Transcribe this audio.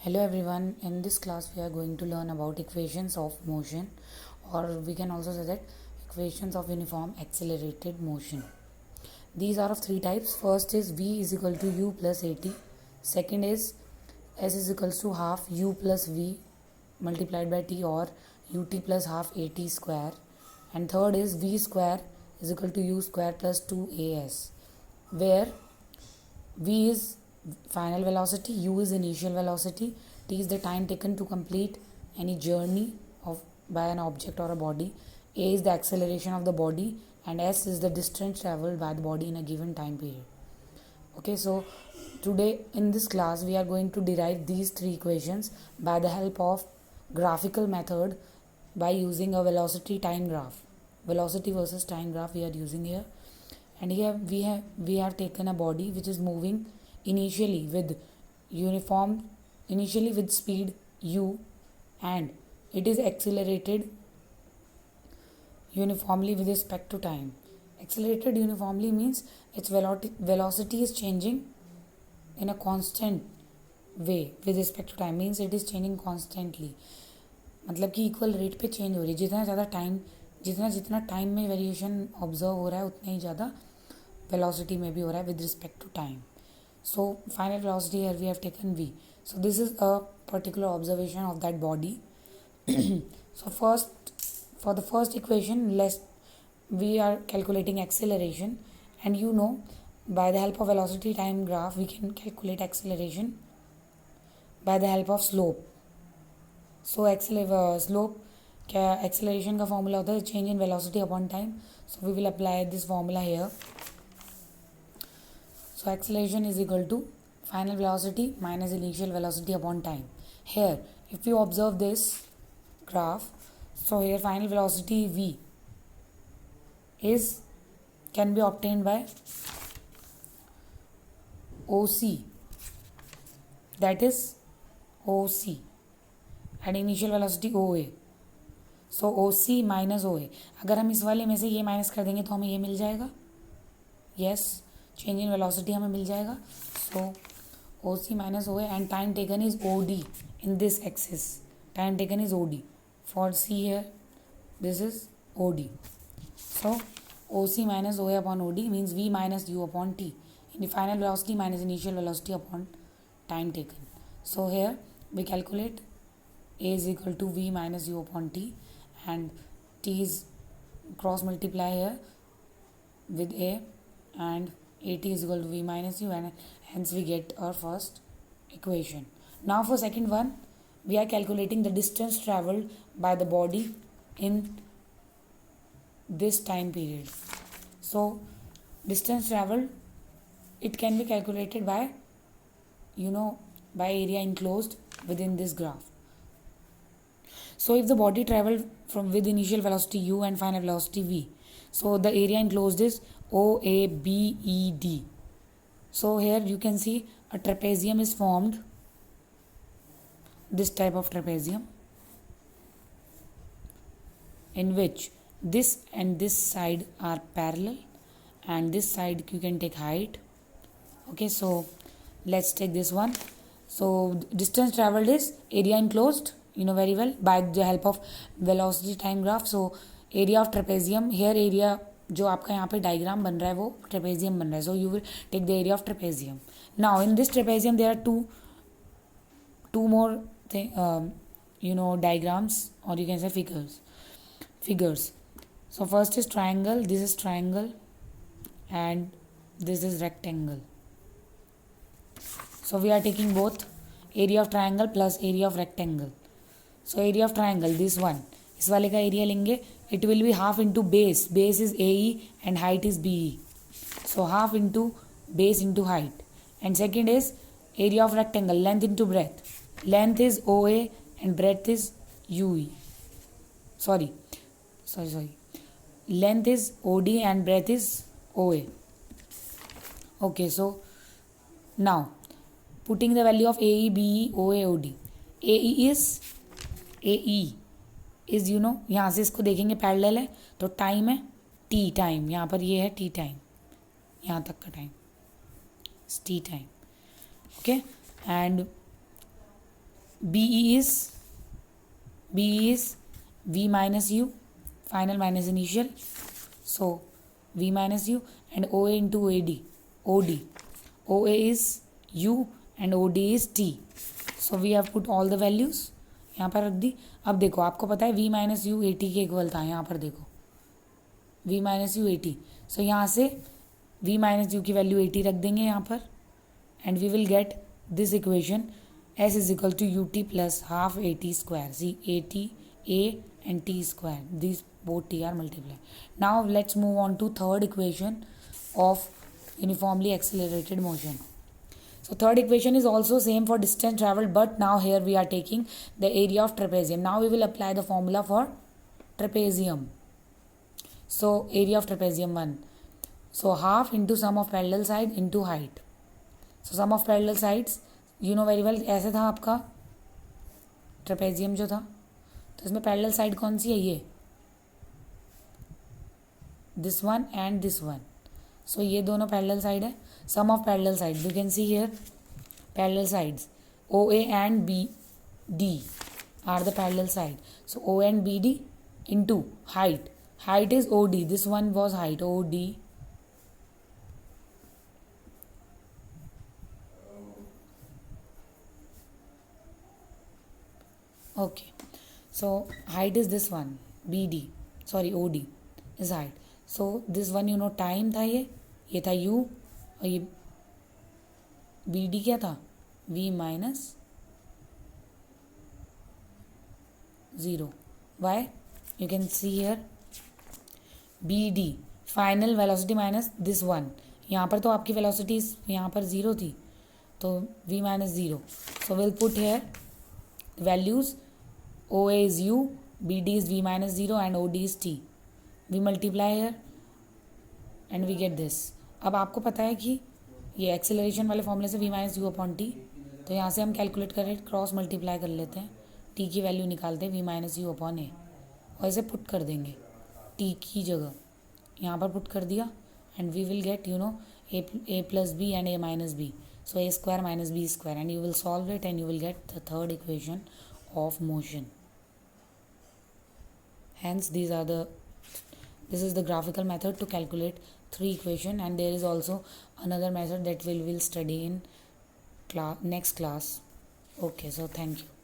Hello everyone, in this class we are going to learn about equations of motion, or we can also say that equations of uniform accelerated motion. These are of three types. First is v is equal to u plus at. Second is s is equals to half u plus v multiplied by t, or ut plus half at square. And third is v square is equal to u square plus 2as, where v is final velocity, u is initial velocity, t is the time taken to complete any journey of by an object or a body, a is the acceleration of the body, and s is the distance traveled by the body in a given time period. Okay, so today in this class we are going to derive these three equations by the help of graphical method by using a velocity time graph. Velocity versus time graph we are using here. And here we have taken a body which is moving initially with speed u, and it is accelerated uniformly with respect to time. Accelerated uniformly means its velocity is changing in a constant way with respect to time, means it is changing constantly. मतलब कि equal rate पे change हो रही है. जितना ज़्यादा time जितना time में वेरिएशन ऑब्जर्व हो रहा है उतना ही ज़्यादा velocity में भी हो रहा है with respect to time. So final velocity here we have taken v. So this is a particular observation of that body. So first, for the first equation, we are calculating acceleration, and you know by the help of velocity time graph we can calculate acceleration by the help of slope. So slope क्या acceleration का formula होता है change in velocity upon time. So we will apply this formula here. So acceleration is equal to final velocity minus initial velocity upon time. Here, if you observe this graph, so here final velocity v can be obtained by OC, that is OC, and initial velocity OA. So OC minus OA. अगर हम इस वाले में से ये minus कर देंगे तो हमें ये मिल जाएगा. Yes, change in velocity हमें मिल जाएगा. So OC minus OA, and time taken is OD in this axis. Time taken is OD. For C here, this is OD. So OC minus OA upon OD means V minus U upon T. In the final velocity minus initial velocity upon time taken. So here we calculate A is equal to V minus U upon T, and T is cross multiply here with A, and AT is equal to V minus U, and hence we get our first equation. Now for second one, we are calculating the distance traveled by the body in this time period. So distance traveled, it can be calculated by area enclosed within this graph. So if the body traveled from with initial velocity u and final velocity v, so the area enclosed is OABED. So here you can see a trapezium is formed, this type of trapezium, in which this and this side are parallel, and this side you can take height. Okay, so let's take this one. So distance traveled is area enclosed, very well, by the help of velocity time graph. So area of trapezium, here area जो आपका यहाँ पे diagram बन रहा है वो trapezium बन रहा है. So you will take the area of trapezium. Now in this trapezium there are two more diagrams, or you can say figures. So first is triangle, this is triangle, and this is rectangle. So we are taking both area of triangle plus area of rectangle. So area of triangle, this one, इस वाले का area लेंगे, it will be half into base is AE and height is BE. So half into base into height. And second is area of rectangle, length into breadth. Length is OA and breadth is UE. Sorry. Length is OD and breadth is OA. Okay, so now putting the value of AE, BE, OA, OD. AE is यहाँ से इसको देखेंगे parallel है, तो time है T time, यहाँ पर ये है टी टाइम, यहाँ तक का time T time. Okay, and BE is V minus U, final minus initial. So V minus U and OA into OD. OA is U and OD is T. So we have put all the values यहाँ पर रख दी. अब देखो आपको पता है V minus u AT के equal था. यहाँ पर देखो V माइनस यू AT. सो यहाँ से V माइनस यू की वैल्यू AT रख देंगे यहाँ पर and we will get this equation S is equal to UT plus half AT square. See AT A and T square. These both T are multiplied. Now let's move on to third equation of uniformly accelerated motion. So third equation is also same for distance traveled, but now here we are taking the area of trapezium. Now we will apply the formula for trapezium. So area of trapezium 1. So half into sum of parallel side into height. So sum of parallel sides you know very well. ऐसे था आपका trapezium जो था, तो इसमें parallel side कौन सी है? ये this one and this one. So ये दोनों पैरेलल साइड है. Sum of parallel side you can see here parallel sides OA and BD are the parallel side. So O and BD into height. Height is OD. This one was height OD. Okay, so height is this one BD, sorry OD is height. So this one you know time था, ये था U और ये BD क्या था? V minus 0. Why? You can see here BD final velocity minus this one. यहाँ पर तो आपकी velocity यहाँ पर 0 थी, तो V minus 0. So we'll put here values. OA is U, BD is V minus 0 and OD is T. We multiply here and we get this. अब आपको पता है कि ये एक्सेलरेशन वाले फॉर्मूले से V minus you upon T, तो यहाँ से हम कैलकुलेट करें क्रॉस मल्टीप्लाई कर लेते हैं. टी की वैल्यू निकालते हैं V माइनस यू अपॉन ए और इसे पुट कर देंगे टी की जगह. यहाँ पर पुट कर दिया and we will get you know a plus b and a minus b. So a square minus b square and you will solve it and you will get the third equation of motion. Hence this is the graphical method to calculate 3 equation, and there is also another method that we will study in next class. Okay, so thank you.